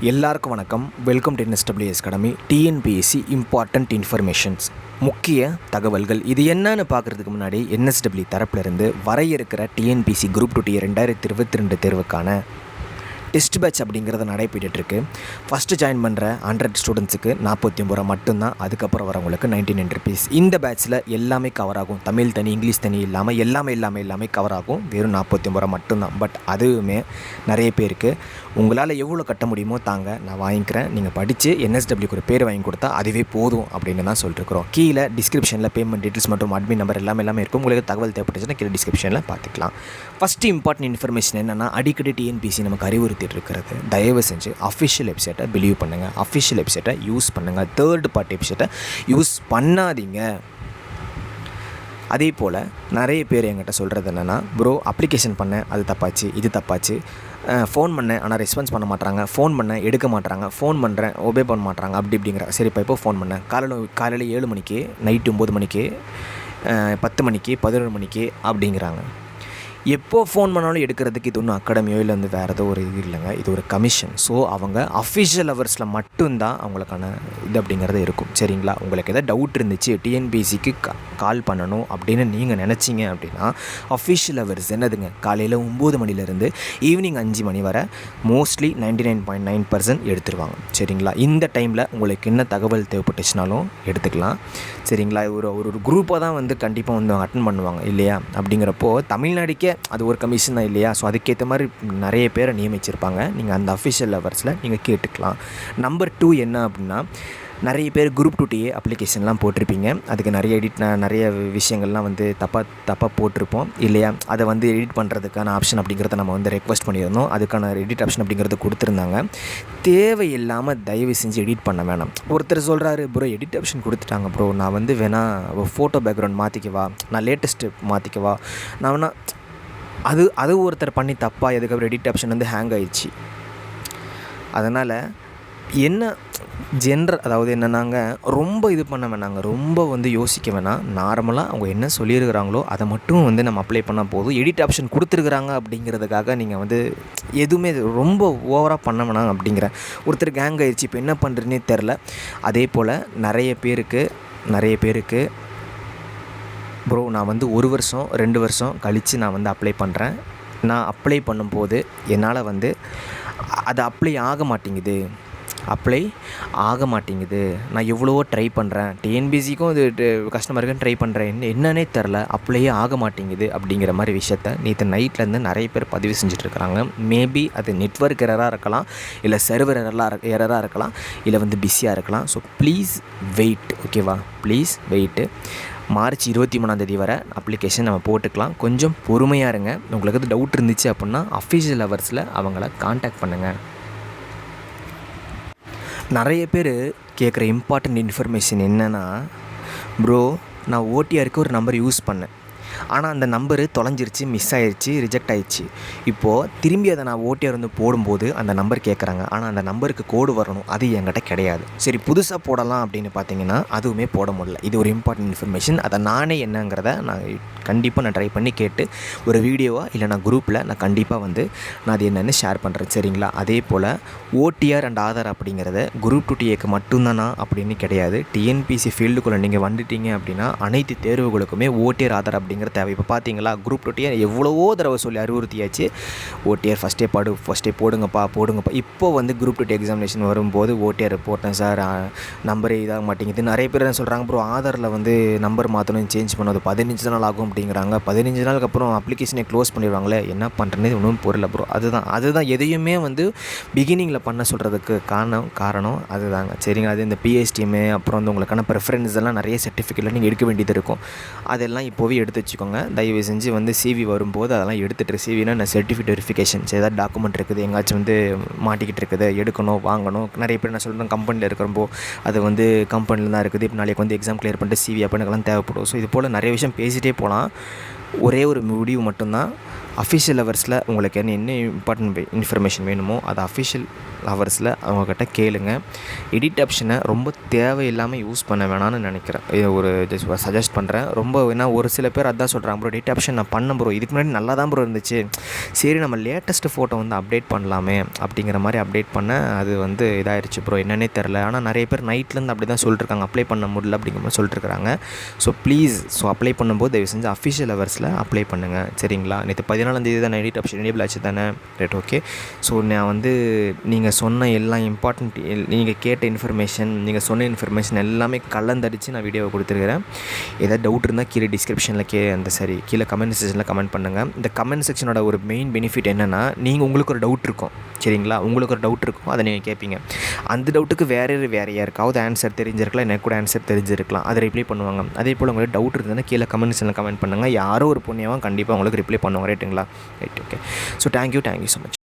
எல்லாருக்கும் வணக்கம். Welcome to NSWE academy. TNPSC important informations, முக்கிய தகவல்கள். இது என்னன்னு பார்க்குறதுக்கு முன்னாடி NSWE தரப்பிலிருந்து வரையிருக்கிற TNPSC குரூப் 2 2022 தேர்வுக்கான டெஸ்ட் பேட்ச் அப்படிங்கிறது நடைபெற்றுருக்கு. ஃபஸ்ட்டு ஜாயின் பண்ணுற 100 ஸ்டூடெண்ட்ஸுக்கு 49 ரூபா மட்டும்தான். அதுக்கப்புறம் வரவங்களுக்கு 99 rupees. இந்த பேட்ச்சில் எல்லாமே கவர் ஆகும். தமிழ் தனி, இங்கிலீஷ் தனி இல்லாமல் எல்லாமே கவர் ஆகும். வெறும் 49 ரூபா மட்டும்தான். பட் அதுவுமே நிறைய பேருக்கு உங்களால் எவ்வளோ கட்ட முடியுமோ தாங்க, நான் வாங்கிக்கிறேன், நீங்கள் படித்து NSWEக்கு ஒரு பேர் வாங்கி கொடுத்தா அதுவே போதும் அப்படின்னு தான் சொல்லிட்டுருக்குறோம். கீழே டிஸ்கிரிப்ஷனில் பேமெண்ட் டீட்டெயில்ஸ் மற்றும் அட்மின் நம்பர் எல்லாமே இருக்கும். உங்களுக்கு தகவல் தேவைப்பட்டுச்சுன்னா கீழே டிஸ்கிரிப்ஷனில் பார்த்துக்கலாம். ஃபஸ்ட்டு இம்பார்ட்டன்ட் இன்ஃபர்மேஷன் என்னென்னா, அடிக்கடி TNPSC நமக்கு அறிவுறுத்திட்டு இருக்கிறது, தயவு செஞ்சு அஃபிஷியல் வெப்சைட்டை பிலீவ் பண்ணுங்கள், அஃபிஷியல் வெப்சைட்டை யூஸ் பண்ணுங்கள், தேர்ட் பார்ட்டி வெப்சைட்டை யூஸ் பண்ணாதீங்க. அதே போல் நிறைய பேர் என்கிட்ட சொல்கிறது என்னென்னா, ப்ரோ அப்ளிகேஷன் பண்ணேன், அது தப்பாச்சு, இது தப்பாச்சு, ஃபோன் பண்ணேன் ஆனால் ரெஸ்பான்ஸ் பண்ண மாட்டாங்க, ஃபோன் பண்ணேன் எடுக்க மாட்டாங்க, ஃபோன் பண்ணுறேன் ஒபே பண்ண மாட்டாங்க அப்படி இப்படிங்கிற. சரி, இப்போ ஃபோன் பண்ணேன் காலையில் 7 மணிக்கு, நைட்டு 9 மணிக்கு, 10 மணிக்கு, 11 மணிக்கு அப்படிங்கிறாங்க. எப்போ ஃபோன் பண்ணாலும் எடுக்கிறதுக்கு இது ஒன்றும் அகாடமியோ இல்லை வந்து வேறு ஏதோ ஒரு இது இல்லைங்க, இது ஒரு கமிஷன். ஸோ அவங்க அஃபிஷியல் ஹவர்ஸில் மட்டும்தான் அவங்களுக்கான இது அப்படிங்கிறது இருக்கும். சரிங்களா? உங்களுக்கு எதாவது டவுட் இருந்துச்சு, TNPSCக்கு கால் பண்ணணும் அப்படின்னு நீங்கள் நினச்சிங்க அப்படின்னா, அஃபிஷியல் ஹவர்ஸ் என்னதுங்க, காலையில் 9 மணிலேருந்து ஈவினிங் 5 மணி வரை மோஸ்ட்லி 99.9% எடுத்துருவாங்க. சரிங்களா? இந்த டைமில் உங்களுக்கு என்ன தகவல் தேவைப்பட்டுச்சுனாலும் எடுத்துக்கலாம். சரிங்களா? ஒரு குரூப்பாக தான் வந்து கண்டிப்பாக வந்து அட்டன் பண்ணுவாங்க இல்லையா? அப்படிங்கிறப்போ தமிழ்நாடுக்கே அது ஒரு கமிஷன் தான் இல்லையா? ஸோ அதுக்கேற்ற மாதிரி நிறைய பேரை நியமிச்சிருப்பாங்க. நீங்கள் அந்த அஃபிஷியல் ஹவர்ஸில் நீங்கள் கேட்டுக்கலாம். நம்பர் 2 என்ன அப்படின்னா, நிறைய பேர் குரூப் 2 அப்ளிகேஷன்லாம் போட்டிருப்பீங்க. அதுக்கு நிறைய விஷயங்கள்லாம் வந்து தப்பாக போட்டிருப்போம் இல்லையா? அதை வந்து எடிட் பண்ணுறதுக்கான ஆப்ஷன் அப்படிங்கிறத நம்ம வந்து ரெக்வஸ்ட் பண்ணியிருந்தோம். அதுக்கான எடிட் ஆப்ஷன் அப்படிங்கிறது கொடுத்துருந்தாங்க. தேவையில்லாமல் தயவு செஞ்சு எடிட் பண்ண வேணாம். ஒருத்தர் சொல்கிறாரு, ப்ரோ எடிட் ஆப்ஷன் கொடுத்துட்டாங்க ப்ரோ, நான் வந்து வேணால் ஃபோட்டோ பேக்ரவுண்ட் மாற்றிக்கவா, நான் லேட்டஸ்ட்டு மாற்றிக்கவா, நான் வேணா அது ஒருத்தர் பண்ணி தப்பாக அதுக்கப்புறம் எடிட் ஆப்ஷன் வந்து ஹேங் ஆயிடுச்சு. அதனால் என்ன அதாவது என்னன்னாங்க, ரொம்ப இது பண்ண வேணாங்க, ரொம்ப வந்து யோசிக்க வேணாம். நார்மலாக அவங்க என்ன சொல்லியிருக்கிறாங்களோ அதை மட்டும் வந்து நம்ம அப்ளை பண்ணால் போதும். எடிட் ஆப்ஷன் கொடுத்துருக்குறாங்க அப்படிங்கிறதுக்காக நீங்கள் வந்து எதுவுமே ரொம்ப ஓவராக பண்ண வேணாம் அப்படிங்கிற. ஒருத்தருக்கு ஹேங் ஆயிடுச்சு, இப்போ என்ன பண்ணுறதுனே தெரில. அதே போல் நிறைய பேருக்கு ப்ரோ நான் வந்து 1 வருஷம் 2 வருஷம் கழித்து நான் வந்து அப்ளை பண்ணுறேன், நான் அப்ளை பண்ணும்போது என்னால் வந்து அது அப்ளை ஆக மாட்டேங்குது, நான் எவ்வளவோ ட்ரை பண்ணுறேன், TNPSCக்கும் இது கஸ்டமருக்கும் ட்ரை பண்ணுறேன், என்னன்னே தெரில, அப்ளையே ஆக மாட்டேங்குது அப்படிங்கிற மாதிரி விஷயத்த நேற்று நைட்லேருந்து நிறைய பேர் பதிவு செஞ்சுட்ருக்குறாங்க. மேபி அது நெட்வொர்க் எரராக இருக்கலாம், இல்லை சர்வர் எரராக இருக்கலாம், இல்லை வந்து பிஸியாக இருக்கலாம். ஸோ ப்ளீஸ் வெயிட், ஓகேவா? Please weight. மார்ச் 23 வரை அப்ளிகேஷன் நம்ம போட்டுக்கலாம். கொஞ்சம் பொறுமையாக இருங்க. உங்களுக்கு எது டவுட் இருந்துச்சு அப்படின்னா அஃபிஷியல் ஹவர்ஸில் அவங்கள காண்டாக்ட் பண்ணுங்கள். நிறைய பேர் கேட்குற இம்பார்ட்டண்ட் இன்ஃபர்மேஷன் என்னென்னா, ப்ரோ நான் OTRக்கு ஒரு நம்பர் யூஸ் பண்ணேன், ஆனால் அந்த நம்பரு தொலைஞ்சிருச்சு, மிஸ் ஆயிடுச்சு, ரிஜெக்ட் ஆயிடுச்சு. இப்போது திரும்பி அதை நான் OTR வந்து போடும்போது அந்த நம்பர் கேட்குறாங்க, ஆனால் அந்த நம்பருக்கு கோடு வரணும், அது என்கிட்ட கிடையாது. சரி, புதுசாக போடலாம் அப்படின்னு பார்த்தீங்கன்னா அதுவுமே போட முடியல. இது ஒரு இம்பார்ட்டன்ட் இன்ஃபர்மேஷன். அதை நானே என்னங்கிறத நான் கண்டிப்பாக ட்ரை பண்ணி கேட்டு ஒரு வீடியோவாக இல்லை நான் குரூப்பில் நான் கண்டிப்பாக வந்து நான் அது என்னென்னு ஷேர் பண்ணுறேன். சரிங்களா? அதே போல் OTR அண்ட் ஆதார் அப்படிங்கிறத குரூப் 2 மட்டும்தானா அப்படின்னு கிடையாது. TNPSC ஃபீல்டுக்குள்ளே நீங்கள் வந்துட்டீங்க அப்படின்னா அனைத்து தேர்வுகளுக்குமே OTR ஆதார் அப்படிங்கிற தேவை. இப்போ பார்த்தீங்களா, குரூப் 2 எவ்வளவோ தடவை சொல்லி அறிவுறுத்தியாச்சு, OTR ஃபஸ்ட்டே போடுங்கப்பா. இப்போ வந்து குரூப் 2 எக்ஸாமினேஷன் வரும்போது OTR போட்டேன் சார், நம்பரே இதாக மாட்டேங்குது. நிறைய பேர் என்ன சொல்கிறாங்க, ப்ரோ ஆதாரில் வந்து நம்பர் மாற்றணும், சேஞ்ச் பண்ணது 15 நாள் ஆகும் அப்படிங்கிறாங்க. 15 நாளுக்கு அப்புறம் அப்ளிகேஷனை க்ளோஸ் பண்ணிடுவாங்களே, என்ன பண்ணுறேன்னு ஒன்றும் புரியல ப்ரோ. அதுதான் எதையுமே வந்து பிகினிங்கில் பண்ண சொல்கிறதுக்கு காரணம் அதுதாங்க. சரிங்க? அது இந்த PSTM அப்புறம் வந்து உங்களுக்கான ப்ரிஃபரன்ஸ் எல்லாம் நிறைய சர்டிஃபிகேட்லாம் நீங்கள் எடுக்க வேண்டியது இருக்கும். அதெல்லாம் இப்போவே எடுத்து வச்சுக்கோங்க. தயவு செஞ்சு வந்து CV வரும்போது அதெல்லாம் எடுத்துகிட்டு, CVனா நான் சர்டிஃபிகேட் வெரிஃபிகேஷன் ஏதாவது டாக்குமெண்ட் இருக்குது, எங்காச்சும் வந்து மாட்டிக்கிட்டு இருக்குது, எடுக்கணும், வாங்கணும். நிறைய பேர் நான் சொல்கிறேன், கம்பெனியில் இருக்கிறப்போ அது வந்து கம்பெனியில் தான் இருக்குது, இப்போ நாளைக்கு வந்து எக்ஸாம் கிளியர் பண்ணிட்டு CV அப்படின்னுக்கெல்லாம் தேவைப்படும். ஸோ இது போல் நிறைய விஷயம் பேசிகிட்டே போகலாம். ஒரே ஒரு முடிவு மட்டும்தான், அஃபிஷியல் ஹவர்ஸில் உங்களுக்கு என்ன இம்பார்ட்டன்ட் இன்ஃபர்மேஷன் வேணுமோ அதை அஃபிஷியல் ஹவர்ஸில் அவங்கக்கிட்ட கேளுங்க. எடிட் ஆப்ஷனை ரொம்ப தேவையில்லாமல் யூஸ் பண்ண வேணாம்னு நினைக்கிறேன். இது ஒரு சஜஸ்ட் பண்ணுறேன். ரொம்ப ஏன்னா ஒரு சில பேர் அதான் சொல்கிறாங்க, ப்ரோ எடிட் ஆப்ஷன் நான் பண்ண ப்ரோ, இதுக்கு முன்னாடி நல்லா தான் ப்ரோ இருந்துச்சு, சரி நம்ம லேட்டஸ்ட்டு ஃபோட்டோ வந்து அப்டேட் பண்ணலாமே அப்படிங்கிற மாதிரி அப்டேட் பண்ண அது வந்து இதாகிடுச்சு ப்ரோ, என்னன்னே தெரில. ஆனால் நிறைய பேர் நைட்லேருந்து அப்படி தான் சொல்லிட்டுருக்காங்க, அப்ளை பண்ண முடியல அப்படிங்கிற மாதிரி சொல்லிட்டுருக்காங்க. ஸோ ப்ளீஸ் அப்ளை பண்ணும்போது தயவு செஞ்சு அஃபிஷியல் ஹவர்ஸில் அப்ளை பண்ணுங்கள், சரிங்களா? நேற்று 14 தான் எடிட் ஆப்ஷன் எனேபிள் ஆச்சு தானே, ரைட், ஓகே. ஸோ நான் வந்து நீங்கள் சொன்ன எல்லா இம்பார்ட்டண்ட் நீங்கள் கேட்ட இன்ஃபர்மேஷன், நீங்கள் சொன்ன இன்ஃபர்மேஷன் எல்லாமே கலந்தடிச்சு நான் வீடியோவை கொடுத்துருக்கிறேன். ஏதாவது டவுட் இருந்தால் கீழே டிஸ்கிரிப்ஷனில் கீழே கமெண்ட் செக்ஷனில் கமெண்ட் பண்ணுங்கள். இந்த கமெண்ட் செக்ஷனோட ஒரு மெயின் பெனிஃபிட் என்னென்னா, உங்களுக்கு ஒரு டவுட் இருக்கும், சரிங்களா? உங்களுக்கு ஒரு டவுட் இருக்கும், அதை நீங்கள் கேட்பீங்க. அந்த டவுட்டுக்கு வேறு யாருக்காவது ஆன்சர் தெரிஞ்சிருக்கலாம், எனக்கு கூட ஆன்சர் தெரிஞ்சிருக்கலாம், அதை ரிப்ளை பண்ணுவாங்க. அதே போல் உங்களுக்கு டவுட் இருந்ததுன்னா கீழே கமெண்ட் செக்ஷனில் கமெண்ட் பண்ணுங்கள். யாரோ ஒரு புண்ணியமாக கண்டிப்பாக உங்களுக்கு ரிப்ளை பண்ணுவாங்க, ரைட்டுங்களா? Right, okay. So thank you so much.